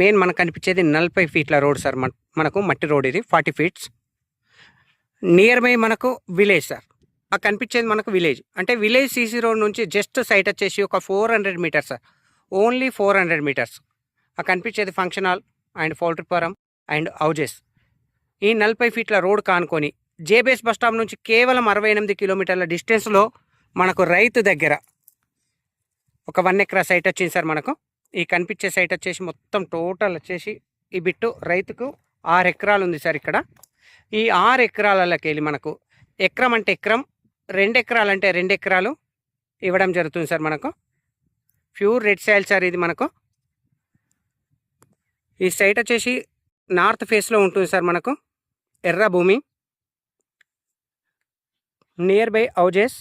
Main మనకు కనిపించేది 40 ఫీట్ల రోడ్ సార్. మనకు మట్టి రోడ్ ఇది 40 ఫీట్స్. నియర్ బై మనకు విలేజ్ సార్. ఆ కనిపించేది మనకు విలేజ్. అంటే విలేజ్ సీసీ రోడ్ నుంచి జస్ట్ సైట్ వచ్చేసి ఒక 400 మీటర్స్ సార్. Only 400 metres. ఆ కనిపించేది function hall and poultry farm and houses. ఈ 40 ఫీట్ల రోడ్ కానుకొని జేబీఎస్ బస్ స్టాప్ నుంచి కేవలం 68 కిలోమీటర్ల డిస్టెన్స్లో మనకు రైతు దగ్గర ఒక 1 ఎకరా సైట్ వచ్చింది సార్. మనకు ఈ కనిపించే సైట్ వచ్చేసి మొత్తం టోటల్ వచ్చేసి ఈ బిట్టు రైతుకు 6 ఎకరాలు ఉంది సార్. ఇక్కడ ఈ 6 ఎకరాలకి వెళ్ళి మనకు ఎకరం అంటే ఎకరం, 2 ఎకరాలు అంటే 2 ఎకరాలు ఇవ్వడం జరుగుతుంది సార్. మనకు ప్యూర్ రెడ్ సాయిల్ సార్ ఇది. మనకు ఈ సైట్ వచ్చేసి నార్త్ ఫేస్లో ఉంటుంది సార్. మనకు ఎర్ర భూమి, నియర్ బై హౌజెస్,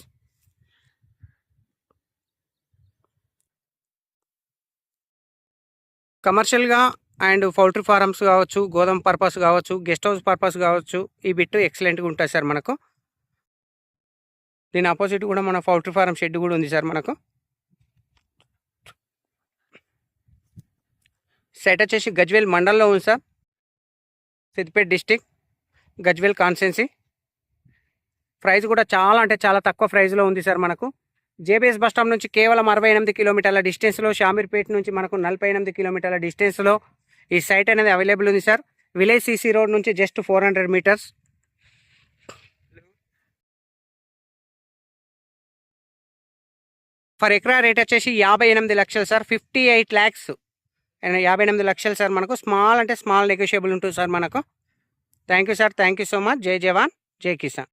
కమర్షియల్గా అండ్ పౌల్ట్రీ ఫారమ్స్ కావచ్చు, గోధుమ పర్పస్ కావచ్చు, గెస్ట్ హౌస్ పర్పస్ కావచ్చు, ఈ బిట్టు ఎక్సలెంట్గా ఉంటుంది సార్. మనకు దీని ఆపోజిట్ కూడా మన పౌల్ట్రీ ఫారం షెడ్ కూడా ఉంది సార్. మనకు సైట్ వచ్చేసి గజ్వేల్ మండల్లో ఉంది sir. Siddipet district, Gajwel constituency. Price కూడా చాలా అంటే చాలా తక్కువ ప్రైస్లో ఉంది సార్. మనకు జేబీఎస్ బస్ స్టాప్ నుంచి కేవలం 68 కిలోమీటర్ల డిస్టెన్స్లో, షామీర్పేట నుంచి మనకు 48 కిలోమీటర్ల డిస్టెన్స్లో ఈ సైట్ అనేది అవైలబుల్ ఉంది సార్. విలేజ్ సీసీ రోడ్ నుంచి జస్ట్ 400 మీటర్స్. ఫర్ ఎకరా రేట్ వచ్చేసి 58 లక్షలు సార్. 58 lakhs, 58 లక్షలు సార్. మనకు స్మాల్ అంటే స్మాల్ నెగోషియబుల్ ఉంటుంది సార్. మనకు thank you sir. Thank you so much. జై జవాన్, జై కిసాన్.